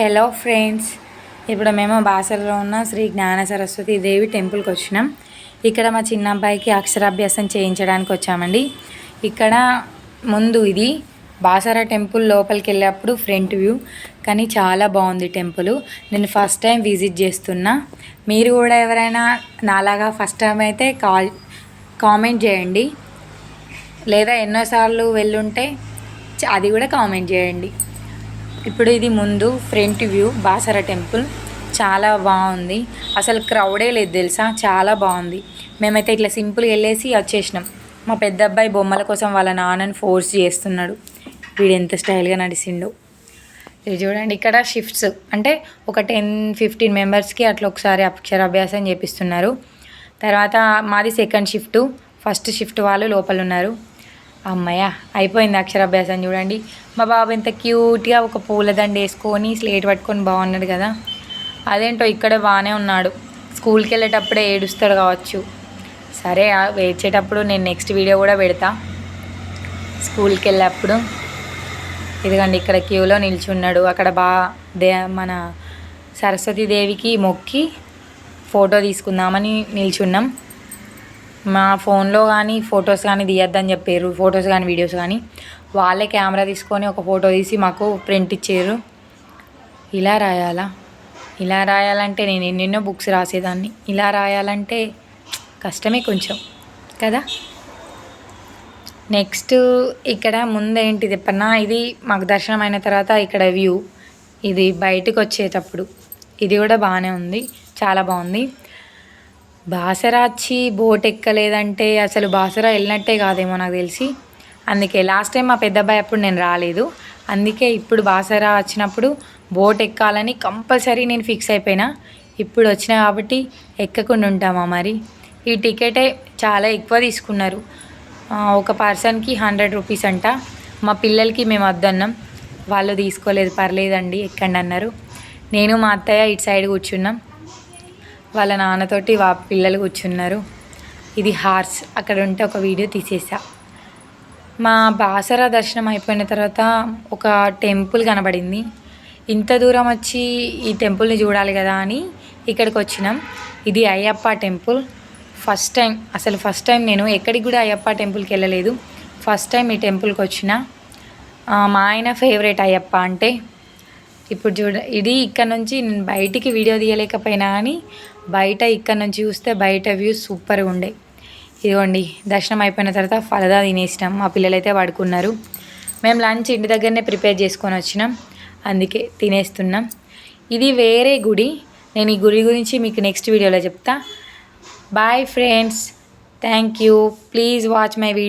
Hello friends, ఇప్పుడు మేము బాసరలో ఉన్న శ్రీ జ్ఞాన సరస్వతి దేవి టెంపుల్కి వచ్చినాం. ఇక్కడ మా చిన్న అబ్బాయికి అక్షరాభ్యాసం చేయించడానికి వచ్చామండి. ఇక్కడ ముందు ఇది బాసర టెంపుల్ లోపలికి వెళ్ళేప్పుడు ఫ్రంట్ వ్యూ, కానీ చాలా బాగుంది టెంపుల్. నేను ఫస్ట్ టైం విజిట్ చేస్తున్నా. మీరు కూడా ఎవరైనా నాలాగా ఫస్ట్ టైం అయితే కామెంట్ చేయండి, లేదా ఎన్నోసార్లు వెళ్ళుంటే అది కూడా కామెంట్ చేయండి. ఇప్పుడు ఇది ముందు ఫ్రంట్ వ్యూ బాసర టెంపుల్. చాలా బాగుంది, అసలు క్రౌడే లేదు తెలుసా, చాలా బాగుంది. మేమైతే ఇట్లా సింపుల్గా వెళ్ళేసి వచ్చేసినాం. మా పెద్ద అబ్బాయి బొమ్మల కోసం వాళ్ళ నాన్నని ఫోర్స్ చేస్తున్నాడు. వీడు ఎంత స్టైల్గా నడిచిండో. ఇది చూడండి, ఇక్కడ షిఫ్ట్స్ అంటే ఒక 10-15 మెంబర్స్కి అట్లా ఒకసారి అక్షరాభ్యాసం చేపిస్తున్నారు. తర్వాత మాది సెకండ్ షిఫ్ట్, ఫస్ట్ షిఫ్ట్ వాళ్ళు లోపల ఉన్నారు. అమ్మయ్య అయిపోయింది అక్షరాభ్యాసం. చూడండి మా బాబు ఎంత క్యూట్గా ఒక పూలదండ వేసుకొని స్లేట్ పట్టుకొని బాగున్నాడు కదా. అదేంటో ఇక్కడ బాగానే ఉన్నాడు. స్కూల్కి వెళ్ళేటప్పుడే ఏడుస్తాడు కావచ్చు. సరే వేచేటప్పుడు నేను నెక్స్ట్ వీడియో కూడా పెడతా స్కూల్కి వెళ్ళేప్పుడు. ఇదిగండి ఇక్కడ క్యూలో నిల్చున్నాడు. అక్కడ మన సరస్వతీదేవికి మొక్కి ఫోటో తీసుకుందామని నిల్చున్నాం. మా ఫోన్లో కానీ ఫొటోస్ కానీ తీయద్దని చెప్పారు, ఫొటోస్ కానీ వీడియోస్ కానీ. వాళ్ళే కెమెరా తీసుకొని ఒక ఫోటో తీసి మాకు ప్రింట్ ఇచ్చారు. ఇలా రాయాలా, ఇలా రాయాలంటే నేను ఎన్నెన్నో బుక్స్ రాసేదాన్ని, ఇలా రాయాలంటే కష్టమే కొంచెం కదా. నెక్స్ట్ ఇక్కడ ముందేంటి చెప్పన్నా, ఇది మాకు దర్శనం అయిన తర్వాత ఇక్కడ వ్యూ, ఇది బయటకు వచ్చేటప్పుడు ఇది కూడా బాగానే ఉంది, చాలా బాగుంది. బాసరా వచ్చి బోట్ ఎక్కలేదంటే అసలు బాసరా వెళ్ళినట్టే కాదేమో నాకు తెలిసి. అందుకే లాస్ట్ టైం మా పెద్ద అబ్బాయి అప్పుడు నేను రాలేదు, అందుకే ఇప్పుడు బాసరా వచ్చినప్పుడు బోట్ ఎక్కాలని కంపల్సరీ నేను ఫిక్స్ అయిపోయినా. ఇప్పుడు వచ్చినా కాబట్టి ఎక్కకుండా ఉంటామా మరి. ఈ టికెటే చాలా ఎక్కువ తీసుకున్నారు, ఒక పర్సన్కి 100 రూపీస్ అంట. మా పిల్లలకి మేము వద్దన్నాం, వాళ్ళు తీసుకోలేదు, పర్లేదండి ఎక్కండి అన్నారు. నేను మా అత్తయ్య ఇటు సైడ్ కూర్చున్నాం, వాళ్ళ నాన్నతోటి పిల్లలు కూర్చున్నారు. ఇది హార్స్, అక్కడ ఉంటే ఒక వీడియో తీసేసా. మా బాసరా దర్శనం అయిపోయిన తర్వాత ఒక టెంపుల్ కనబడింది. ఇంత దూరం వచ్చి ఈ టెంపుల్ని చూడాలి కదా అని ఇక్కడికి వచ్చినాం. ఇది అయ్యప్ప టెంపుల్. ఫస్ట్ టైం నేను ఎక్కడికి కూడా అయ్యప్ప టెంపుల్కి వెళ్ళలేదు, ఫస్ట్ టైం ఈ టెంపుల్కి వచ్చిన. మా ఆయన ఫేవరెట్ అయ్యప్ప అంటే. ఇప్పుడు ఇది ఇక్కడ నుంచి నేను బయటికి వీడియో తీయలేకపోయినా కానీ బయట ఇక్కడ నుంచి చూస్తే బయట వ్యూ సూపర్గా ఉండే. ఇదిగోండి దర్శనం అయిపోయిన తర్వాత ఫలదా తినేసినాం. మా పిల్లలైతే పడుకున్నారు. మేము లంచ్ ఇంటి దగ్గరనే ప్రిపేర్ చేసుకొని వచ్చినాం, అందుకే తినేస్తున్నాం. ఇది వేరే గుడి, నేను ఈ గుడి గురించి మీకు నెక్స్ట్ వీడియోలో చెప్తా. Bye friends, thank you, please watch my video.